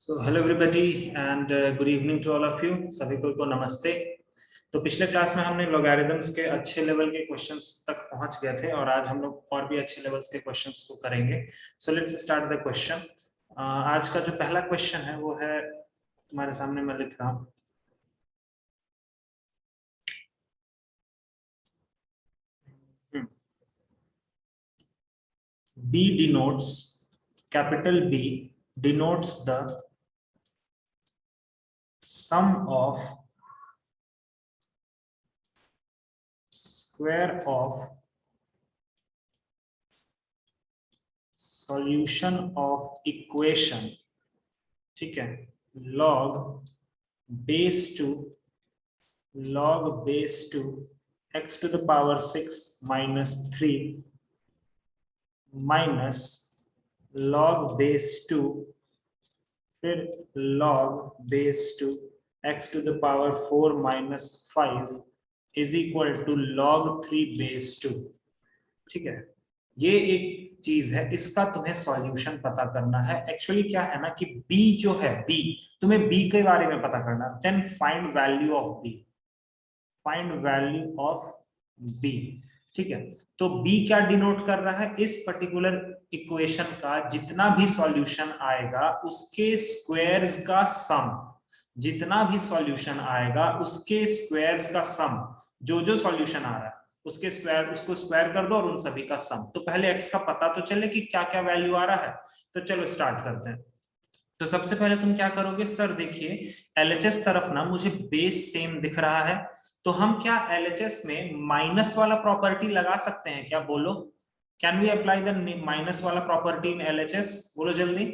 So hello everybody and good evening to all of you. सभी को नमस्ते। तो पिछले क्लास में हमने लॉगरिथम्स के अच्छे लेवल के क्वेश्चंस तक पहुंच गए थे और आज हम लोग और भी अच्छे लेवल्स के क्वेश्चंस को करेंगे। So let's start the question. आज का जो पहला क्वेश्चन है वो है, तुम्हारे सामने मैं लिख रहा हूँ। B denotes, capital B denotes the sum of square of solution of equation, ठीक है, log base to x to the power 6 minus 3 minus log base 2 फिर log base to x to the power 4 minus 5 is equal to log 3 base 2। ठीक है, ये एक चीज है, इसका तुम्हें सॉल्यूशन पता करना है। एक्चुअली क्या है ना कि b जो है, b तुम्हें b के बारे में पता करना। Then find value of b, find value of b। ठीक है, तो b क्या डिनोट कर रहा है, इस पर्टिकुलर इक्वेशन का जितना भी सॉल्यूशन आएगा उसके स्क्वायर्स का सम, जितना भी सॉल्यूशन आएगा उसके स्क्वायर्स का सम, जो जो सॉल्यूशन आ रहा है उसके स्क्वायर, उसको स्क्वायर कर दो और उन सभी का सम। तो पहले x का पता तो चले कि क्या क्या वैल्यू आ रहा है। तो चलो स्टार्ट करते हैं। तो सबसे पहले तुम क्या करोगे, सर देखिए एलएचएस तरफ ना मुझे बेस सेम दिख रहा है, तो हम क्या एलएचएस में माइनस वाला प्रॉपर्टी लगा सकते हैं क्या? बोलो, can we apply the minus वाला प्रॉपर्टी इन एलएचएस? बोलो जल्दी।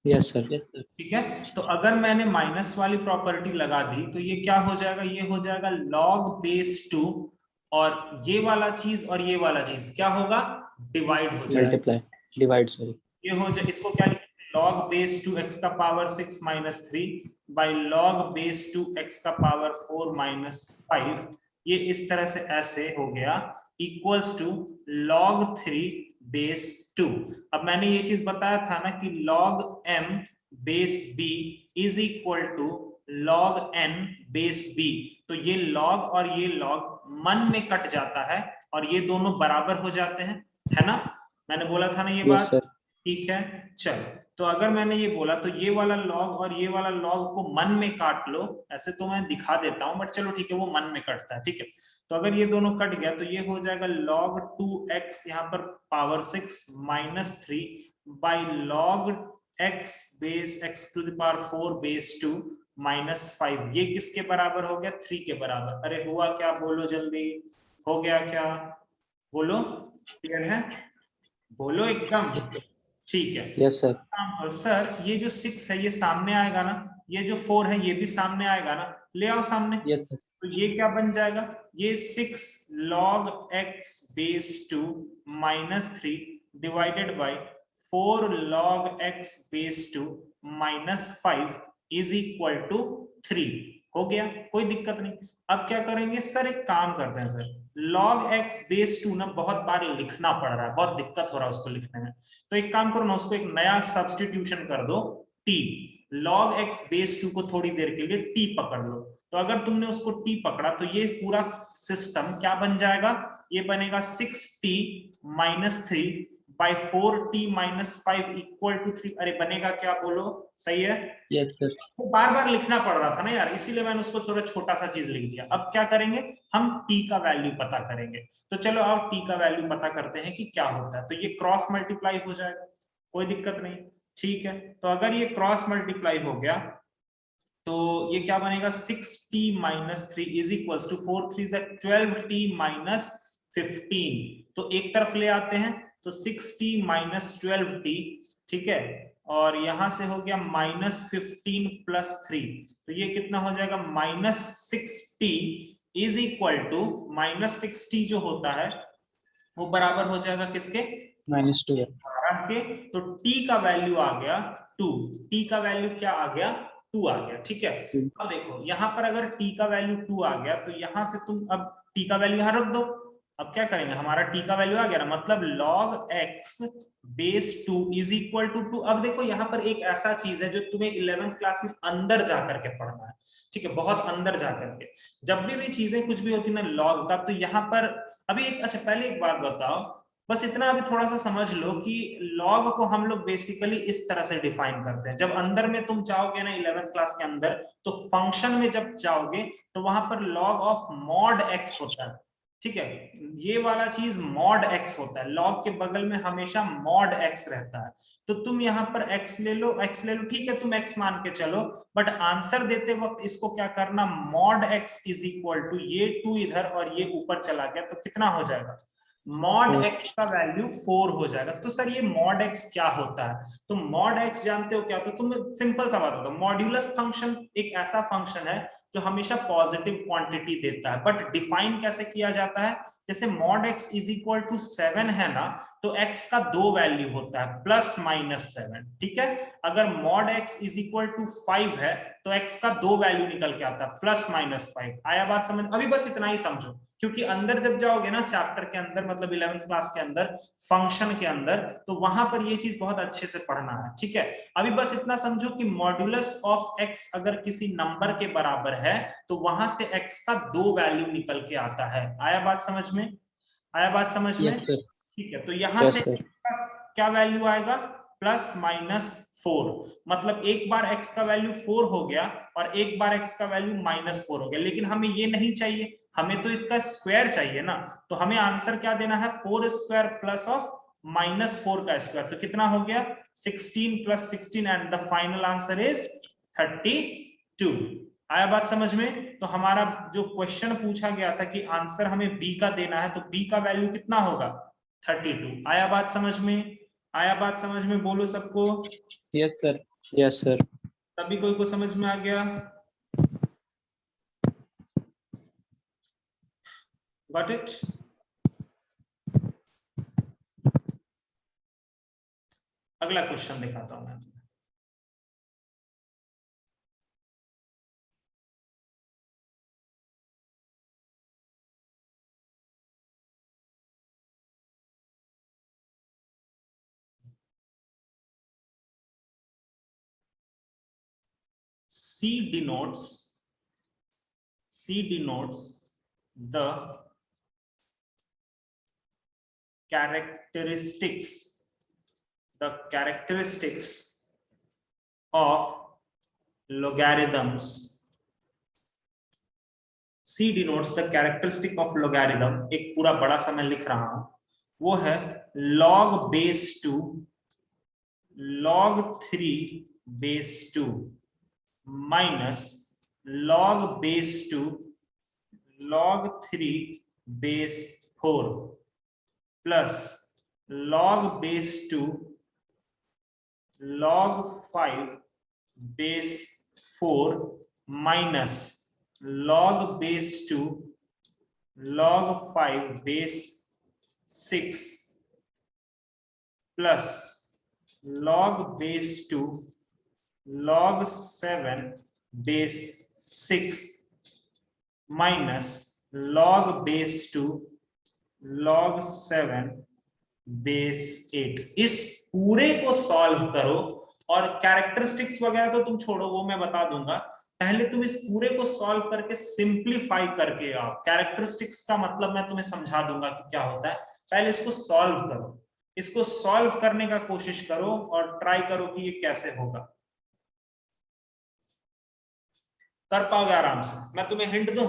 Yes sir, yes sir. ठीक है, तो अगर मैंने माइनस वाली प्रॉपर्टी लगा दी तो ये क्या हो जाएगा, ये हो जाएगा log base 2, और ये वाला चीज और ये वाला चीज क्या होगा, डिवाइड हो जाएगा, मल्टीप्लाई, डिवाइड, सॉरी। ये हो जाए, इसको क्या लिखेंगे, log base 2 x का power 6 minus 3 by log base 2 x का पावर 4 minus 5। ये इस तरह से ऐसे हो गया इक्वल्स टू log 3 base 2। अब मैंने ये चीज बताया था ना कि log m base b is equal to log n base b। तो ये log और ये log मन में कट जाता है और ये दोनों बराबर हो जाते हैं, है ना? मैंने बोला था ना ये बात, सर। ठीक है। चल, तो अगर मैंने ये बोला तो ये वाला लॉग और ये वाला लॉग को मन में काट लो। ऐसे तो मैं दिखा देता हूं बट चलो ठीक है, वो मन में कटता है, ठीक है। तो अगर ये दोनों कट गया तो ये हो जाएगा log 2x यहाँ पर power 6 minus 3 by log x base x to the power 4 base 2 minus 5। ये किसके बराबर हो गया, 3 के बराबर। अरे हुआ क्या, बोलो जल्दी, हो गया क्या? बोलो, क्लियर है? बोलो एकदम, ठीक है। Yes sir. और सर ये जो 6 है ये सामने आएगा ना, ये जो 4 है ये भी सामने आएगा ना, ले आओ सामने। Yes sir. तो ये क्या बन जाएगा, ये 6 log x base 2 minus 3 divided by 4 log x base 2 minus 5 is equal to 3। हो गया, कोई दिक्कत नहीं। अब क्या करेंगे सर, एक काम करते हैं सर, log x बेस 2 ना बहुत बार लिखना पड़ रहा है, बहुत दिक्कत हो रहा है उसको लिखने में। तो एक काम करो ना, उसको एक नया सब्स्टिट्यूशन कर दो, t। log x बेस 2 को थोड़ी देर के लिए t पकड़ लो। तो अगर तुमने उसको t पकड़ा तो ये पूरा सिस्टम क्या बन जाएगा, ये बनेगा 6t minus 3 by 4t minus 5 equal to 3। अरे बनेगा क्या, बोलो, सही है? Yes sir. वो बार बार लिखना पड़ रहा था ना यार, इसीलिए मैंने उसको थोड़ा छोटा सा चीज लिख दिया। अब क्या करेंगे, हम t का वैल्यू पता करेंगे। तो चलो आओ t का वैल्यू पता करते हैं कि क्या होता है। तो ये क्रॉस मल्टीप्लाई हो जाएगा, कोई दिक्कत नहीं, ठीक है। तो अगर ये क्रॉस मल्टीप्लाई हो गया तो ये क्या बनेगा, 6t minus 3 is equal to 4 3 12t माइनस 15। तो एक तरफ ले आते हैं तो 6t माइनस 12t, ठीक है, और यहां से हो गया माइनस 15 प्लस 3। तो ये कितना हो जाएगा, minus 6t is equal to minus 6t जो होता है वो बराबर हो जाएगा किसके, -2। 12 के। तो t का वैल्यू आ गया 2, t का वैल्यू क्या आ गया, 2 आ गया, ठीक है। अब देखो यहाँ पर अगर t का वैल्यू 2 आ गया तो यहाँ से तुम अब t का वैल्यू यहाँ रख दो, अब क्या करेंगे, हमारा टी का वैल्यू आ गया ना, मतलब log x base 2 is equal to 2। अब देखो यहाँ पर एक ऐसा चीज है जो तुम्हें 11th क्लास में अंदर जाकर के पढ़ना है, ठीक है, बहुत अंदर जाकर के। जब भी चीजें कुछ भी होती है ना लॉग का, तो यहाँ पर अभी एक, अच्छा पहले एक बात बताओ, बस इतना अभी थोड़ा सा समझ लो कि लॉग को हम लोग बेसिकली इस तरह से डिफाइन करते हैं। जब अंदर में तुम जाओगे ना 11th क्लास के अंदर, तो फंक्शन में जब जाओगे तो वहां पर लॉग ऑफ मॉड एक्स होता है, ठीक है, ये वाला चीज मॉड एक्स होता है, लॉग के बगल में हमेशा मॉड एक्स रहता है। तो तुम यहाँ पर x ले लो, x ले लो, ठीक है, तुम x मान के चलो, बट आंसर देते वक्त इसको क्या करना, mod x is equal to ये 2 इधर और ये ऊपर चला गया तो कितना हो जाएगा, मॉड x का वैल्यू 4 हो जाएगा। तो सर ये मॉड x क्या होता है, तो मॉड x जानते हो क्या, तो तुम सिंपल सा बात होता है, मॉड्यूलस फंक्शन एक ऐसा फंक्शन है जो हमेशा पॉजिटिव क्वांटिटी देता है, बट डिफाइन कैसे किया जाता है, जैसे mod x is equal to 7 है ना, तो x का 2 वैल्यू होता है प्लस माइनस 7, ठीक है। अगर mod x is equal to 5 है तो x का 2 वैल्यू निकल के आता है प्लस माइनस 5। आया बात समझ, अभी बस इतना ही समझो, क्योंकि अंदर जब जाओगे ना चैप्टर के अंदर, मतलब 11th क्लास के अंदर फंक्शन के अंदर, तो वहां पर ये चीज बहुत अच्छे से पढ़ना है, ठीक है। अभी बस इतना समझो कि मॉड्यूलस ऑफ x अगर किसी नंबर के बराबर है तो वहां से x का 2 वैल्यू निकल के आता है। आया बात समझ में, आया बात समझ में, यस सर। ठीक है। तो यहां यस से सर। क्या वैल्यू आएगा, प्लस माइनस 4, मतलब एक बार x का वैल्यू 4 हो गया और एक बार x का वैल्यू माइनस 4 हो गया, लेकिन हमें ये नहीं चाहिए, हमें तो इसका स्क्वायर चाहिए ना। तो हमें आंसर क्या देना है, 4 स्क्वायर प्लस ऑफ माइनस 4 का स्क्वायर, तो कितना हो गया 16 plus 16 and the final answer is 32। आया बात समझ में। तो हमारा जो क्वेश्चन पूछा गया था कि आंसर हमें बी का देना है, तो बी का वैल्यू कितना होगा 32। आया बात समझ में, आया बात समझ में, बोलो सबको, यस सर। Yes sir. सभी कोई को समझ में आ गया, गॉट इट। अगला क्वेश्चन दिखाता हूं मैं तुम्हें। C denotes the characteristics of logarithms. C denotes the characteristic of logarithm, एक पूरा बड़ा सा मैं लिख रहा हूं, वो है log base 2 log 3 base 2 minus log base 2 log 3 base 4 plus log base 2 log 5 base 4 minus log base 2 log 5 base 6 plus log base 2 log 7 base 6 minus log base 2 log 7 base 8। इस पूरे को सॉल्व करो, और कैरेक्टरिस्टिक्स वगैरह तो तुम छोड़ो, वो मैं बता दूंगा, पहले तुम इस पूरे को सॉल्व करके सिंप्लीफाई करके आओ। कैरेक्टरिस्टिक्स का मतलब मैं तुम्हें समझा दूंगा कि क्या होता है, पहले इसको सॉल्व करो, इसको सॉल्व करने का कोशिश करो और ट्राई करो कि ये कैसे होगा, कर पाओगे आराम से। मैं तुम्हें हिंट दूं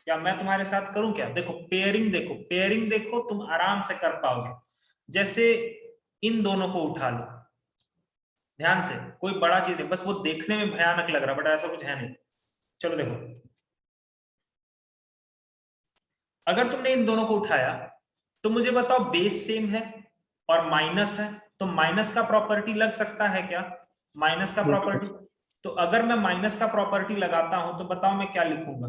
या मैं तुम्हारे साथ करूं क्या, देखो पेयरिंग देखो, पेयरिंग देखो, तुम आराम से कर पाओगे। जैसे इन दोनों को उठा लो, ध्यान से, कोई बड़ा चीज है, बस वो देखने में भयानक लग रहा है बट ऐसा कुछ है नहीं। चलो देखो, अगर तुमने इन दोनों को उठाया तो मुझे बताओ बेस सेम है और माइनस है, तो माइनस का प्रॉपर्टी लग सकता है क्या, माइनस का प्रॉपर्टी। तो अगर मैं माइनस का प्रॉपर्टी लगाता हूं तो बताओ मैं क्या लिखूंगा,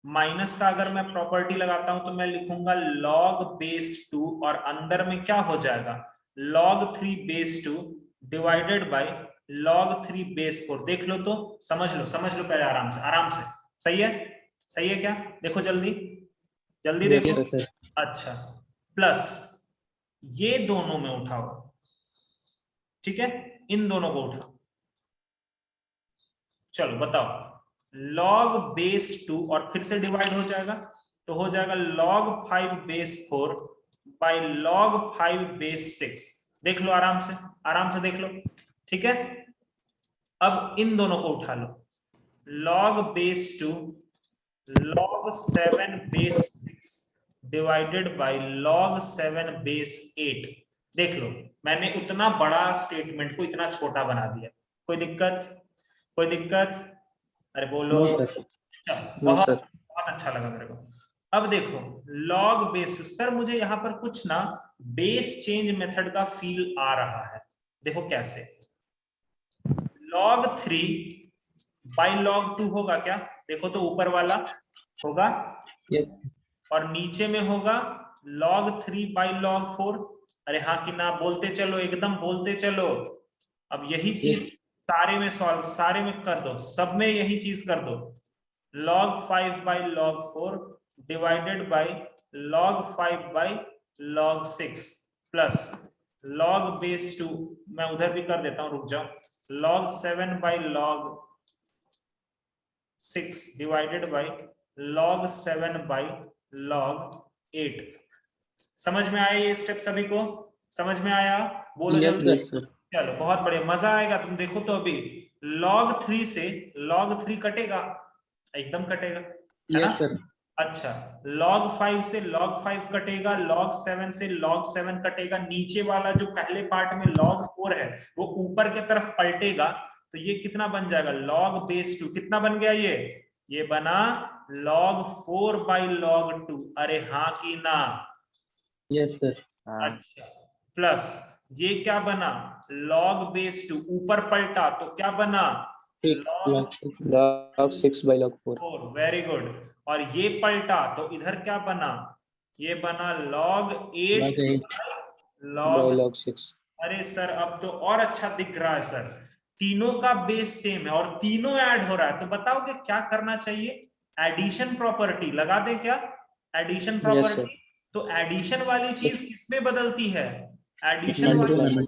माइनस का अगर मैं प्रॉपर्टी लगाता हूं तो मैं लिखूंगा log बेस 2 और अंदर में क्या हो जाएगा log 3 base 2 divided by log 3 base 4। देख लो तो, समझ लो पहले आराम से, आराम से। सही है, सही है क्या, देखो जल्दी जल्दी यस देखो, सर। अच्छा, प्लस ये दोनों में उठाओ, ठीक है, इन दोनों को उठाओ। चलो बताओ, log बेस 2 और फिर से डिवाइड हो जाएगा, तो हो जाएगा log 5 base 4 by log 5 base 6। देख लो आराम से, आराम से देख लो, ठीक है। अब इन दोनों को उठा लो, log base 2 log 7 base 6 divided by log 7 base 8। देख लो, मैंने उतना बड़ा स्टेटमेंट को इतना छोटा बना दिया। कोई दिक्कत? कोई दिक्कत? अरे बोलो। No sir. चलो, नो बहुत सर। बहुत अच्छा लगा मेरे को। अब देखो, log बेस 2, सर मुझे यहां पर कुछ ना बेस चेंज मेथड का फील आ रहा है। देखो कैसे, log 3 बाई log 2 होगा क्या? देखो तो ऊपर वाला होगा यस। और नीचे में होगा log 3 बाई log 4। अरे हाँ कि ना? बोलते चलो, एकदम बोलते चलो। अब यही चीज यस। सारे में सॉल्व, सारे में कर दो, सब में यही चीज कर दो। log 5 by log 4 divided by log 5 by log 6 plus log base 2, मैं उधर भी कर देता हूं, रुक जाओ, log 7 by log 6 divided by log 7 by log 8। समझ में आया ये स्टेप सभी को? समझ में आया? बोलो यस जल्दी। सर। चलो बहुत बढ़िया, मजा आएगा। तुम देखो तो अभी log 3 से log 3 कटेगा, एकदम कटेगा, है ना? Yes sir. अच्छा, log 5 से log 5 कटेगा, log 7 से log 7 कटेगा, नीचे वाला जो पहले पार्ट में log 4 है वो ऊपर की तरफ पलटेगा, तो ये कितना बन जाएगा? log base 2। कितना बन गया ये बना log 4 बाई log 2। अरे हाँ कि ना? Yes sir. अच्छा, प्लस ये क्या बना? log बेस 2 ऊपर पलटा तो क्या बना? log log 6 by log 4 4। Very good. और ये पलटा तो इधर क्या बना? ये बना log 8 log 8 by log। log 6। अरे सर अब तो और अच्छा दिख रहा है सर, तीनों का बेस सेम है और तीनों ऐड हो रहा है, तो बताओगे क्या करना चाहिए? एडिशन प्रॉपर्टी लगा दें क्या? Addition yes sir. प्रॉपर्टी। तो एडिशन वाली चीज किसमें बदलती है? एडिशन वाली मल्टीप्लाई।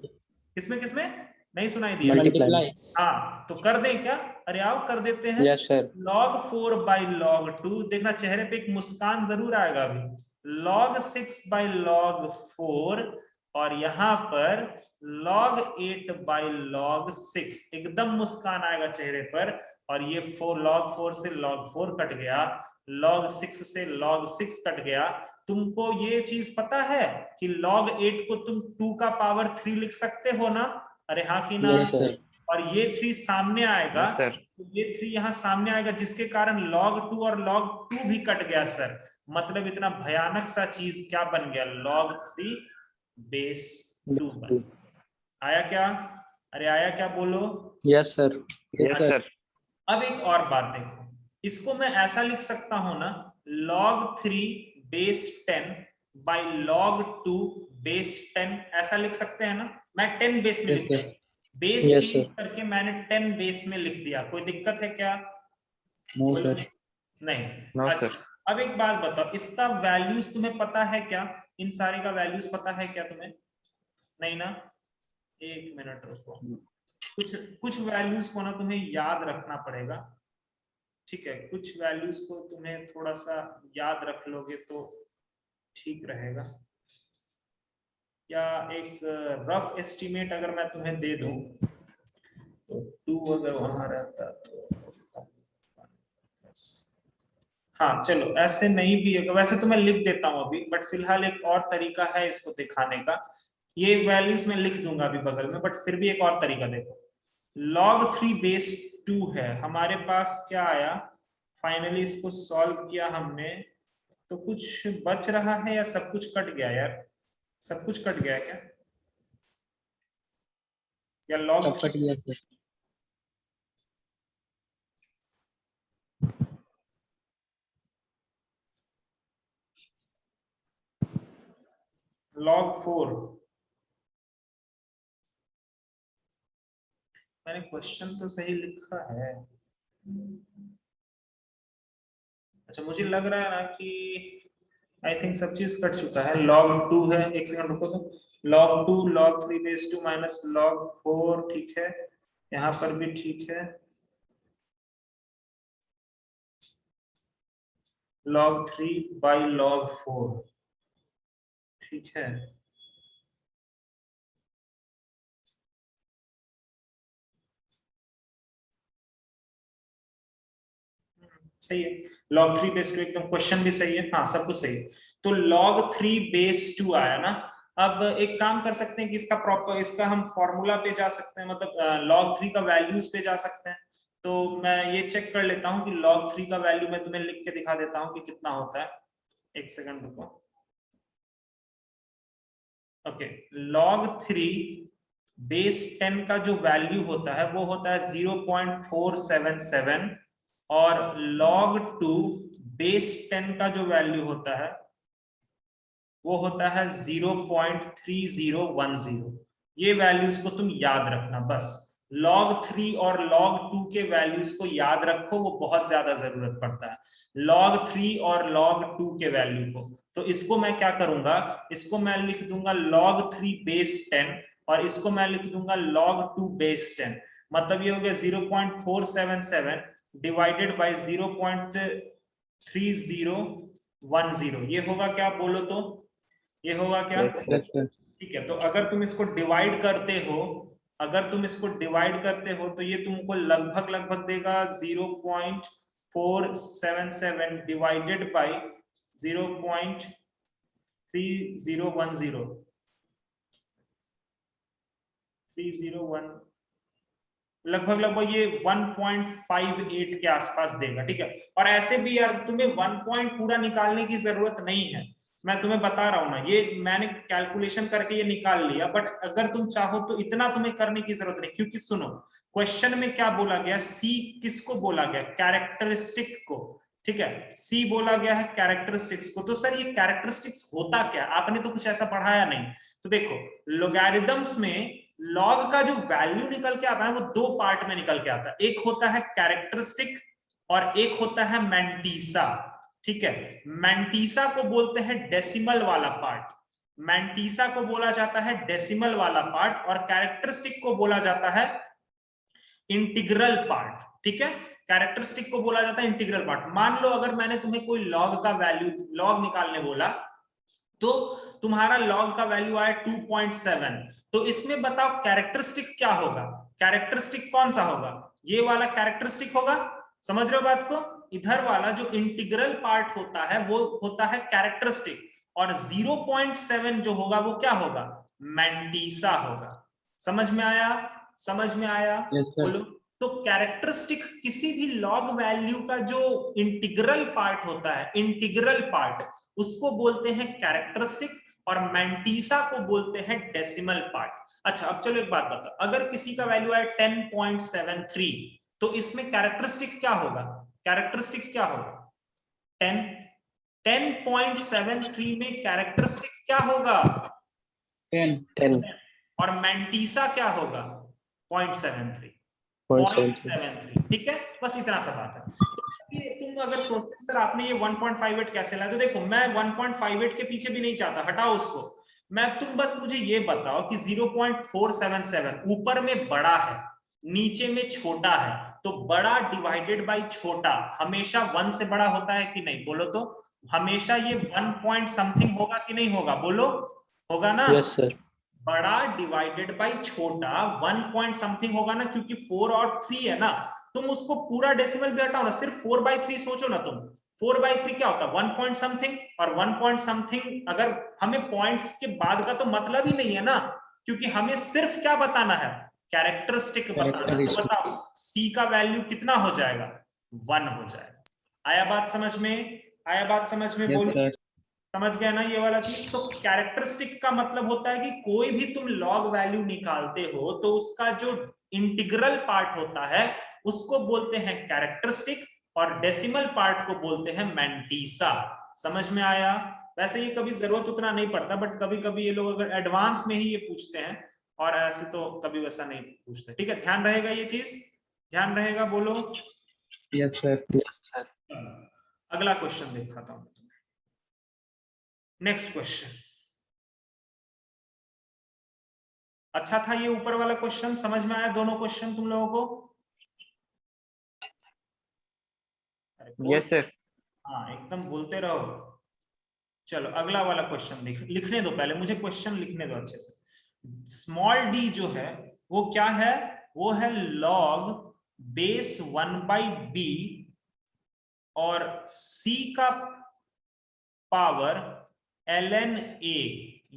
किसमें किसमें? नहीं सुनाई दिया? मल्टीप्लाई। हाँ तो कर दें क्या? अरे आओ कर देते हैं। Yes sir. log 4 by log 2, देखना चेहरे पे एक मुस्कान जरूर आएगा अभी। log 6 बाई log 4 और यहाँ पर log 8 बाई log 6, एकदम मुस्कान आएगा चेहरे पर। और ये 4 log 4 से log 4 कट गया, log 6 से log 6 कट गया। तुमको ये चीज पता है कि log 8 को तुम 2 का पावर 3 लिख सकते हो ना? अरे हाँ कि ना? Yes sir. और ये 3 सामने आएगा, यस सर। तो ये 3 यहाँ सामने आएगा, जिसके कारण log 2 और log 2 भी कट गया सर। मतलब इतना भयानक सा चीज क्या बन गया? log 3 बेस 2 बन आया क्या? अरे आया क्या? बोलो। Yes sir. Yes sir. अब एक और बात देखो, इसको मैं ऐसा लिख सकता हूं ना, log 3 base 10 by log 2 base 10, ऐसा लिख सकते हैं ना? मैं 10 बेस में लिख यस दिया, sir. Base yes change sir. करके मैंने 10 बेस में लिख दिया, कोई दिक्कत है क्या? नो बोलो। सर। नहीं। नो अच्छा, सर। अब एक बात बताओ, इसका वैल्यूज तुम्हें पता है क्या? इन सारे का वैल्यूज पता है क्या तुम्हें? नहीं ना? एक मिनट रुको, कुछ कुछ वैल्यूज को ना तुम्हें याद रखना पड़ेगा, ठीक है? कुछ वैल्यूज को तुम्हें थोड़ा सा याद रख लोगे तो ठीक रहेगा। या एक रफ एस्टिमेट अगर मैं तुम्हें दे दूं, तो 2 अगर वहां रहता तो, हाँ चलो ऐसे नहीं भी है, वैसे तो मैं लिख देता हूं अभी, बट फिलहाल एक और तरीका है इसको दिखाने का। ये वैल्यूज मैं लिख दूंगा अभी बगल में, बट फिर भी एक और तरीका देखो। log 3 बेस 2 है हमारे पास, क्या आया? फाइनली इसको सॉल्व किया हमने, तो कुछ बच रहा है या सब कुछ कट गया यार? सब कुछ कट गया है क्या? या log सब कट गया सर। log 4, मैंने क्वेश्चन तो सही लिखा है। अच्छा मुझे लग रहा है ना कि आई थिंक सब चीज कट चुका है। log 2 है, एक सेकंड रुको तो, log 2 log 3 base 2 minus log 4, ठीक है, यहाँ पर भी ठीक है, log 3 बाई log 4, ठीक है। सही है, log 3 बेस 2 एकदम, क्वेश्चन भी सही है, हाँ सब कुछ सही है। तो log 3 बेस 2 आया ना। अब एक काम कर सकते हैं कि इसका प्रॉपर, इसका हम फॉर्मूला पे जा सकते हैं, मतलब log 3 का वैल्यूज पे जा सकते हैं। तो मैं ये चेक कर लेता हूँ कि log 3 का वैल्यू मैं तुम्हें लिख के दिखा देता हूँ कि कितना होता है। एक सेकंड रुको। ओके, log 3 बेस 10 का जो वैल्यू होता है वो होता है 0.477, और log 2 बेस 10 का जो वैल्यू होता है वो होता है 0.3010। ये वैल्यूज को तुम याद रखना बस। log 3 और log 2 के वैल्यूज को याद रखो, वो बहुत ज्यादा जरूरत पड़ता है, log 3 और log 2 के वैल्यू को। तो इसको मैं क्या करूंगा, इसको मैं लिख दूंगा log 3 बेस 10, और इसको मैं लिख दूंगा log 2 बेस 10। मतलब ये हो गया 0.477 डिवाइडेड बाई 0.3010। ये होगा क्या, बोलो तो, ये होगा क्या? Yes sir. ठीक है, तो अगर तुम इसको डिवाइड करते हो, अगर तुम इसको डिवाइड करते हो तो ये तुमको लगभग लगभग देगा 0.477 डिवाइडेड बाई 0.3010, 301, लगभग लगभग ये 1.58 के आसपास देगा, ठीक है। और ऐसे भी यार तुम्हें 1 पॉइंट पूरा निकालने की जरूरत नहीं है, मैं तुम्हें बता रहा हूं ना, ये मैंने कैलकुलेशन करके ये निकाल लिया, बट अगर तुम चाहो तो इतना तुम्हें करने की जरूरत नहीं, क्योंकि सुनो क्वेश्चन में क्या बोला गया, सी किसको बोला गया, कैरेक्टरिस्टिक को, ठीक है, सी बोला गया है कैरेक्टरिस्टिक्स को। तो सर ये कैरेक्टरिस्टिक्स होता क्या, आपने तो कुछ ऐसा पढ़ाया नहीं। तो देखो, लोगैरिथम्स में लॉग का जो वैल्यू निकल के आता है वो दो पार्ट में निकल के आता है, एक होता है कैरेक्टरिस्टिक और एक होता है मैंटीसा, ठीक है। मैंटीसा को बोलते हैं डेसिमल वाला पार्ट, मैंटीसा को बोला जाता है डेसिमल वाला पार्ट, और कैरेक्टरिस्टिक को बोला जाता है इंटीग्रल पार्ट, ठीक है। कैरेक्टरिस्टिक को बोला जाता है इंटीग्रल पार्ट। मान लो अगर मैंने तुम्हें कोई लॉग का वैल्यू, लॉग निकालने बोला, तो तुम्हारा लॉग का वैल्यू आया 2.7, तो इसमें बताओ कैरेक्टरिस्टिक क्या होगा, कैरेक्टरिस्टिक कौन सा होगा, ये वाला कैरेक्टरिस्टिक होगा, समझ रहे हो बात को। इधर वाला जो इंटीग्रल पार्ट होता है वो होता है कैरेक्टरिस्टिक, और 0.7 जो होगा वो क्या होगा, मैंटीसा होगा। समझ में आया, समझ में आया, यस सर। बोलो। तो कैरेक्टरिस्टिक किसी भी लॉग वैल्यू का जो इंटीग्रल पार्ट होता है, इंटीग्रल पार्ट, उसको बोलते हैं कैरेक्टरिस्टिक, और मैंटीसा को बोलते हैं डेसिमल पार्ट। अच्छा अब चलो एक बात बताओ, अगर किसी का वैल्यू है 10.73, तो इसमें कैरेक्टरिस्टिक क्या होगा, कैरेक्टरिस्टिक क्या होगा, 10, 10.73 में कैरेक्टरिस्टिक क्या होगा, 10 और मैंटीसा क्या होगा, 0.73, 0.73। 0.73, ठीक है, बस इतना सा बात है। ये तुम अगर सोचते हो सर आपने ये 1.58 कैसे लाया, तो देखो मैं 1.58 के पीछे भी नहीं चाहता, हटाओ उसको, मैं, तुम बस मुझे ये बताओ कि 0.477 ऊपर में बड़ा है, नीचे में छोटा है, तो बड़ा डिवाइडेड बाय छोटा हमेशा 1 से बड़ा होता है कि नहीं, बोलो तो, हमेशा ये 1 पॉइंट समथिंग होगा कि नहीं होगा, बोलो, होगा ना। Yes sir. बड़ा डिवाइडेड बाय छोटा 1 पॉइंट समथिंग होगा ना, क्योंकि 4 और 3 है ना, तुम उसको पूरा डेसिमल भी हटाओ ना, सिर्फ 4/3 सोचो ना तुम, 4/3 क्या होता है, 1 पॉइंट समथिंग, और 1 पॉइंट समथिंग अगर हमें पॉइंट्स के बाद का तो मतलब ही नहीं है ना, क्योंकि हमें सिर्फ क्या बताना है, कैरेक्टरिस्टिक बताना है। तो बताओ सी का वैल्यू कितना हो जाएगा, 1 हो जाएगा। आया बात समझ में, आया बात समझ में, यस बोलो, सर। समझ गया ना ये वाला चीज। तो कैरेक्टरिस्टिक का मतलब होता है कि कोई भी तुम लॉग वैल्यू निकालते हो तो उसका जो इंटीग्रल पार्ट होता है उसको बोलते हैं कैरेक्टरिस्टिक, और डेसिमल पार्ट को बोलते हैं मैंटीसा। समझ में आया। वैसे ये कभी जरूरत उतना नहीं पड़ता, बट कभी कभी ये लोग अगर एडवांस में ही ये पूछते हैं, और ऐसे तो कभी वैसा नहीं पूछते, ठीक है, ध्यान रहेगा ये चीज, ध्यान रहेगा, बोलो। Yes sir. अगला क्वेश्चन दिखाता हूं। Next question. अच्छा था ये ऊपर वाला क्वेश्चन, समझ में आया दोनों क्वेश्चन तुम लोगों को? अरे बोल, यस सर। हाँ एकदम बोलते रहो। चलो अगला वाला क्वेश्चन लिखने दो, पहले मुझे क्वेश्चन लिखने दो अच्छे से। स्मॉल डी जो है वो क्या है? वो है log बेस 1/b और c का पावर ln a,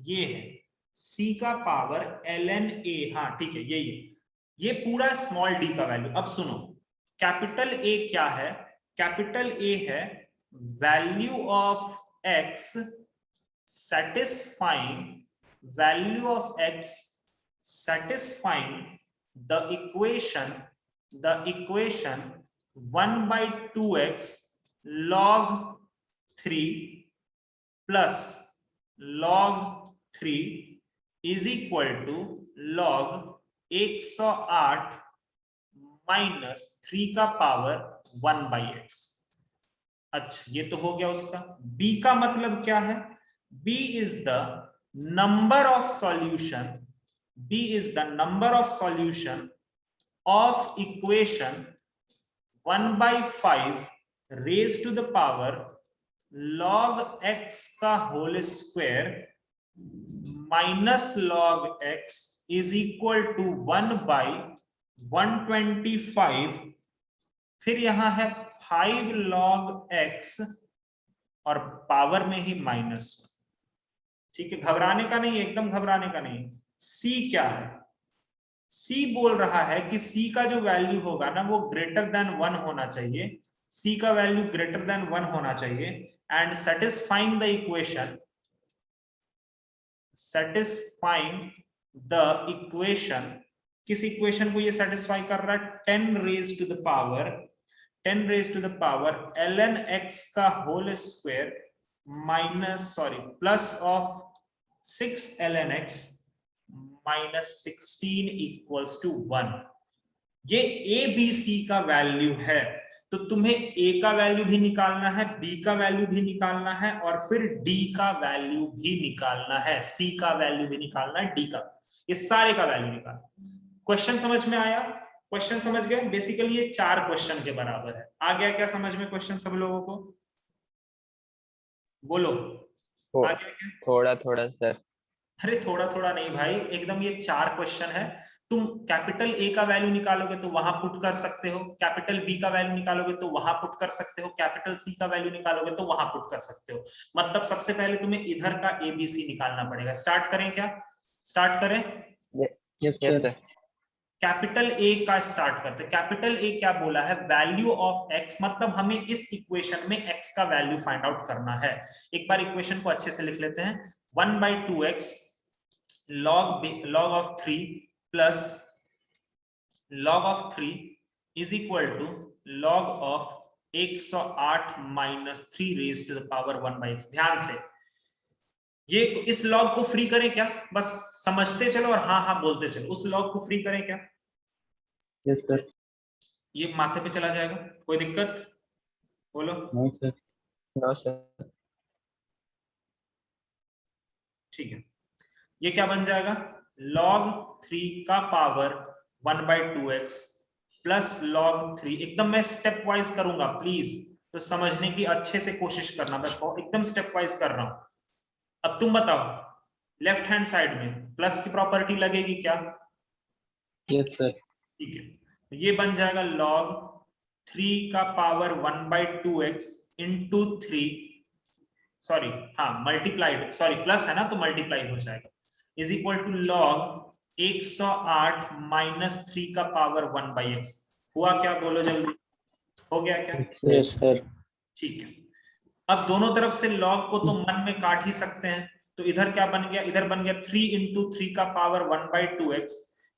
ये है c का पावर ln a। हाँ ठीक है, यही है, ये पूरा स्मॉल डी का वैल्यू। अब सुनो, कैपिटल ए क्या है? कैपिटल ए है value of x satisfying, value of x satisfying the equation 1/2x log 3 plus log 3 is equal to log 108 minus 3 का पावर 1/x। अच्छा ये तो हो गया उसका। b का मतलब क्या है? b is the number of solution, b is the number of solution of equation 1/5 raised to the power log x का whole square minus log x is equal to 1/125। फिर यहां है 5 log x और power में ही minus. ठीक है, घबराने का नहीं, एकदम घबराने का नहीं। c क्या है? c बोल रहा है कि c का जो वैल्यू होगा ना वो ग्रेटर देन 1 होना चाहिए, c का वैल्यू ग्रेटर देन 1 होना चाहिए। And satisfying the equation, satisfying the equation, किस इक्वेशन को ये सेटिस्फाई कर रहा है? 10 raise to the power 10 raise to the power ln x का whole square minus plus of 6 ln x minus 16 equals to 1। ये ए बी सी का value है, तो तुम्हें ए का वैल्यू भी निकालना है, बी का वैल्यू भी निकालना है और फिर डी का वैल्यू भी निकालना है, सी का वैल्यू भी निकालना है, डी का, ये सारे का वैल्यू निकालना। क्वेश्चन समझ में आया? क्वेश्चन समझ गए? बेसिकली ये 4 क्वेश्चन के बराबर है। आ गया क्या समझ में क्वेश्चन सब लोगों को? बोलो आ गया क्या? थोड़ा थोड़ा सर। अरे थोड़ा थोड़ा नहीं भाई, एकदम ये 4 क्वेश्चन है। तुम कैपिटल ए का वैल्यू निकालोगे तो वहां पुट कर सकते हो, कैपिटल बी का वैल्यू निकालोगे तो वहां पुट कर सकते हो, कैपिटल सी का वैल्यू निकालोगे तो वहां पुट कर सकते हो। मतलब सबसे पहले तुम्हें इधर का ए बी सी निकालना पड़ेगा। स्टार्ट करें क्या? स्टार्ट करें? Yes sir. कैपिटल ए का स्टार्ट करते। कैपिटल ए क्या बोला है? वैल्यू ऑफ एक्स, मतलब हमें इस इक्वेशन में एक्स का वैल्यू फाइंड आउट करना है। एक बार इक्वेशन को अच्छे से लिख लेते हैं। 1/2x log of 3 plus log of 3 is equal to log of 108 minus 3 raised to the power 1/x। ध्यान से ये इस लॉग को फ्री करें क्या? बस समझते चलो और हाँ हाँ बोलते चलो। उस लॉग को फ्री करें क्या? Yes sir. ये माथे पे चला जाएगा, कोई दिक्कत? बोलो। No sir. No sir. ठीक है, ये क्या बन जाएगा? log 3 का पावर 1/2x प्लस log 3। एकदम मैं स्टेप वाइज करूंगा प्लीज, तो समझने की अच्छे से कोशिश करना, मैं एकदम स्टेप वाइज कर रहा हूं। अब तुम बताओ, लेफ्ट हैंड साइड में प्लस की प्रॉपर्टी लगेगी क्या? Yes sir. ठीक है, तो ये बन जाएगा log 3 का पावर 1/2x इंटू 3, हाँ मल्टीप्लाइड, प्लस है ना तो मल्टीप्लाई हो जाएगा, is equal to log 108 minus 3 का पावर 1/x। हुआ क्या? बोलो जल्दी, हो गया क्या? Yes sir. ठीक है, अब दोनों तरफ से log को तो मन में काट ही सकते हैं, तो इधर क्या बन गया? इधर बन गया 3 इंटू 3 का power 1/2x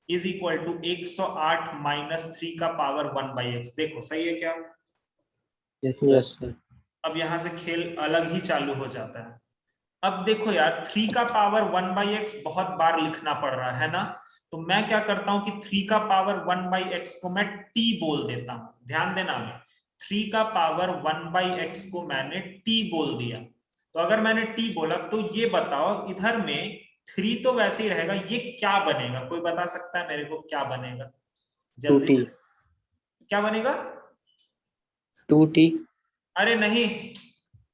is equal to 108 minus 3 का पावर 1/x। देखो सही है क्या? Yes sir. अब यहां से खेल अलग ही चालू हो जाता है। अब देखो यार, 3 का पावर 1/x बहुत बार लिखना पड़ रहा है ना, तो मैं क्या करता हूं कि 3 का पावर 1/x को मैं t बोल देता हूं। ध्यान देना, मैं 3 का पावर 1/x को मैंने t बोल दिया, तो अगर मैंने टी बोला तो ये बताओ इधर में 3 तो वैसे ही रहेगा, ये क्या बनेगा? कोई बता सकता है मेरे को क्या बनेगा? जल्दी 2t से। क्या बनेगा? 2t अरे नहीं,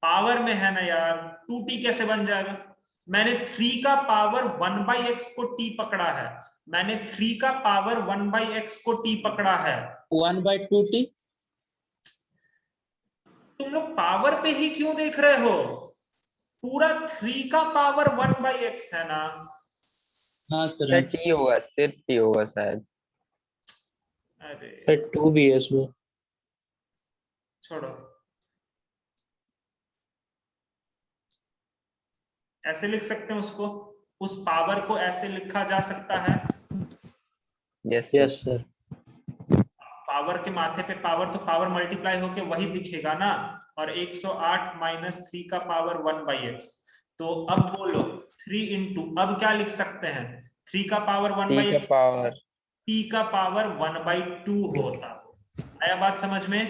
पावर में है ना यार, 2t कैसे बन जाएगा? मैंने 3 का पावर 1/x को t पकड़ा है, मैंने 3 का पावर 1/x को t पकड़ा है। 1/2t। तुम लोग पावर पे ही क्यों देख रहे हो? पूरा 3 का पावर 1/x है ना। हाँ सर। सर टी होगा, सिर्फ टी होगा शायद। अरे सर 2 भी है इसमें। छोड़ो, ऐसे लिख सकते हैं उसको, उस पावर को ऐसे लिखा जा सकता है। Yes yes sir. पावर के माथे पे पावर, तो पावर मल्टीप्लाई होके वही दिखेगा ना। और 108 माइनस 3 का पावर 1/x। तो अब बोलो 3 इंटू, अब क्या लिख सकते हैं? 3 का पावर टी का 1/x, पावर। p का पावर 1/2 होता। आया बात समझ में?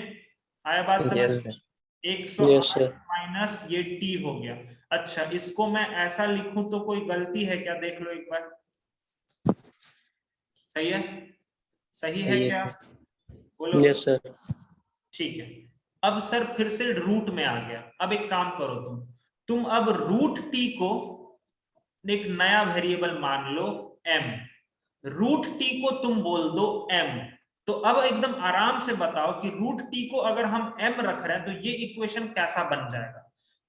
आया बात समझ यस में? सर। 108 yes sir. माइनस ये t हो गया। अच्छा, इसको मैं ऐसा लिखूं तो कोई गलती है क्या? देख लो एक बार। सही है? सही है क्या? बोलो। Yes sir. ठीक है। अब सर फिर से रूट में आ गया। अब एक काम करो, तुम अब रूट टी को एक नया वेरिएबल मान लो m, रूट टी को तुम बोल दो m। तो अब एकदम आराम से बताओ कि रूट टी को अगर हम m रख रहे हैं तो ये इक्वेशन कैसा बन जाएगा?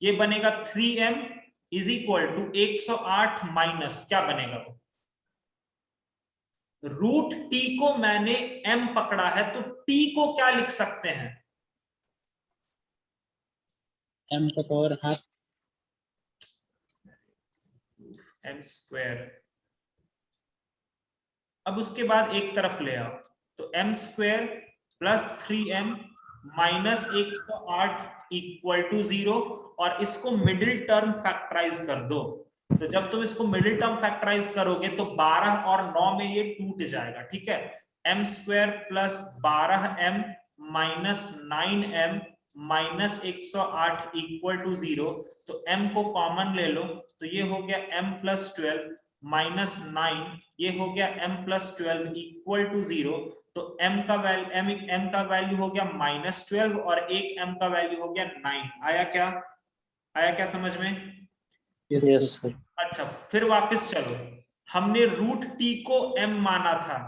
ये बनेगा 3m is equal to 108 minus क्या बनेगा वो? रूट टी को मैंने m पकड़ा है, तो t को क्या लिख सकते हैं? m का पावर हाफ। m square. अब उसके बाद एक तरफ ले आओ, तो m square plus 3m minus 108 equal to 0, और इसको मिडिल टर्म फैक्टराइज कर दो। तो जब तुम इसको मिडिल टर्म फैक्टराइज करोगे तो 12 और 9 में ये टूट जाएगा, ठीक है। m square plus 12m minus 9m minus 108 equal to 0। तो m को कॉमन ले लो, तो ये हो गया m प्लस 12 माइनस 9, ये हो गया m प्लस 12 इक्वल टू 0। तो m का वैल्यू हो गया माइनस 12 और एक m का वैल्यू हो गया 9। आया क्या? आया क्या समझ में? Yes sir. अच्छा, फिर वापस चलो, हमने रूट टी को m माना था,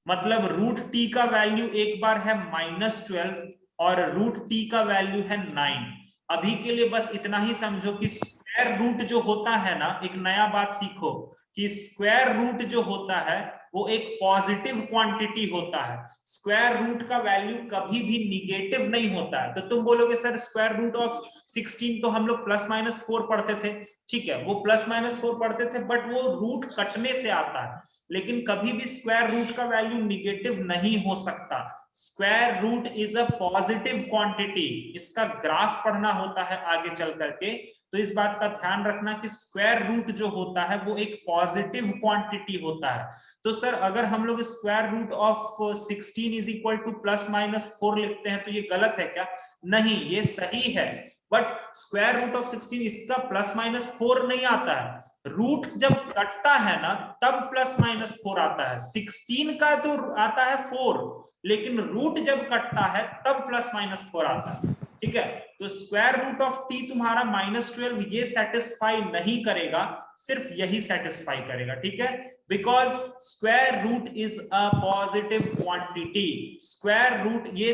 मतलब रूट टी का वैल्यू एक बार है -12 और रूट टी का वैल्यू है 9। अभी के लिए बस इतना ही समझो कि स्क्वायर रूट जो होता है ना, एक नया बात सीखो कि स्क्वायर रूट जो होता है वो एक पॉजिटिव क्वांटिटी होता है। स्क्वायर रूट का वैल्यू कभी भी निगेटिव नहीं होता है। तो तुम बोलोगे सर स्क्वायर रूट ऑफ 16 तो हम लोग +-4 पढ़ते थे। ठीक है, वो +-4 पढ़ते थे, बट वो रूट कटने से आता है। लेकिन कभी भी स्क्वायर रूट का वैल्यू निगेटिव नहीं हो सकता। Square root is a positive quantity. इसका ग्राफ पढ़ना होता है आगे चल करके, तो इस बात का ध्यान रखना कि स्क्वायर रूट जो होता है वो एक पॉजिटिव क्वांटिटी होता है। तो सर अगर हम लोग square root of 16 is equal to +-4 लिखते हैं तो ये गलत है क्या? नहीं, ये सही है। बट स्क्वायर रूट ऑफ 16 इसका +-4 नहीं आता है। रूट जब कटता है ना तब +-4 आता है। 16 का तो आता है 4, लेकिन रूट जब कटता है तब +-4 आता है। ठीक है, तो स्क्वायर रूट ऑफ t तुम्हारा -12 ये सेटिस्फाई नहीं करेगा, सिर्फ यही सेटिस्फाई करेगा। ठीक है, because square root is a positive quantity. Square root, ये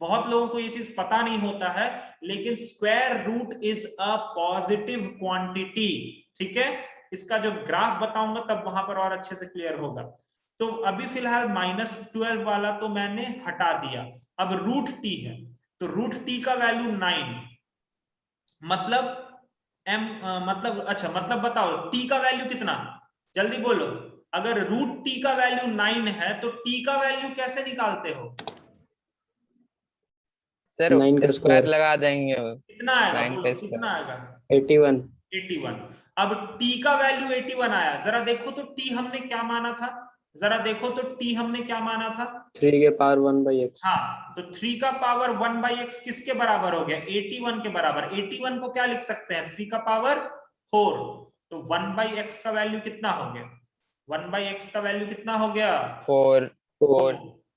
बहुत लोगों को ये चीज पता नहीं होता है, लेकिन square root is a positive quantity. ठीक है, इसका जो ग्राफ बताऊंगा तब वहां पर और अच्छे से क्लियर होगा। तो अभी फिलहाल -12 वाला तो मैंने हटा दिया। अब रूट टी है, तो रूट टी का वैल्यू 9, मतलब मतलब अच्छा, मतलब बताओ टी का वैल्यू कितना? जल्दी बोलो। अगर रूट टी का वैल्यू 9 है तो टी का वैल्यू कैसे निकालते हो? सर 9 का स्क्वायर स्क्वायर लगा देंगे। कितना आएगा? 9 बोलो का कितना स्क्वायर। आएगा? 81। 81। अब t का वैल्यू 81 आया, जरा देखो तो t हमने क्या माना था? जरा देखो तो t हमने क्या माना था? 3 के पावर 1/x। हाँ, तो 3 का पावर 1/x किसके बराबर हो गया? 81 के बराबर। 81 को क्या लिख सकते हैं? 3 का पावर 4। तो 1/x का वैल्यू कितना हो गया? 1/x का वैल्यू कितना हो गया? 4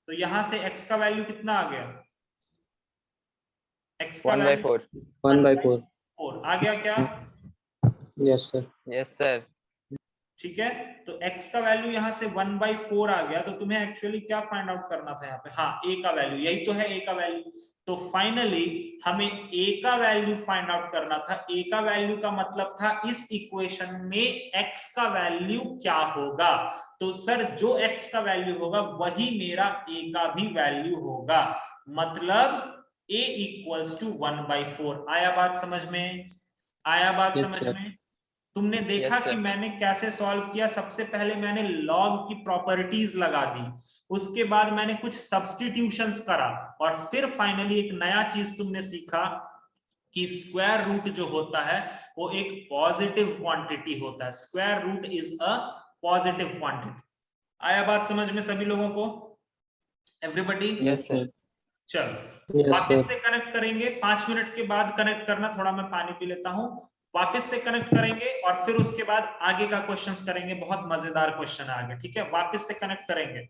तो यहां से x का वैल्यू कितना आ गया? x का 1/4 1/4। 4 आ गया क्या? Yes sir. yes sir ठीक है, तो x का वैल्यू यहाँ से 1/4 आ गया। तो तुम्हें एक्चुअली क्या फाइंड आउट करना था यहाँ पे? हाँ, a का वैल्यू, यही तो है a का वैल्यू। तो फाइनली हमें a का वैल्यू फाइंड आउट करना था। a का वैल्यू का मतलब था इस इक्वेशन में x का वैल्यू क्या होगा। तो सर जो x का वैल्यू होगा वही मेरा a का भी वैल्यू होगा, मतलब a इक्वल्स टू 1/4। आया बात समझ में? आया बात Yes, समझ sir. में? तुमने देखा Yes, sir. कि मैंने कैसे सॉल्व किया? सबसे पहले मैंने लॉग की प्रॉपर्टीज लगा दी, उसके बाद मैंने कुछ सब्स्टिट्यूशंस करा, और फिर फाइनली एक नया चीज तुमने सीखा कि स्क्वायर रूट जो होता है वो एक पॉजिटिव क्वांटिटी होता है। Square root is a positive quantity. आया बात समझ में सभी लोगों को? एवरीबॉडी? yes sir चलो Yes, वापस sir. से कनेक्ट करेंगे। 5 मिनट के बाद कनेक्ट करना, थोड़ा मैं पानी पी लेता हूं। वापस से कनेक्ट करेंगे और फिर उसके बाद आगे का क्वेश्चंस करेंगे। बहुत मजेदार क्वेश्चन है आगे, ठीक है? वापस से कनेक्ट करेंगे।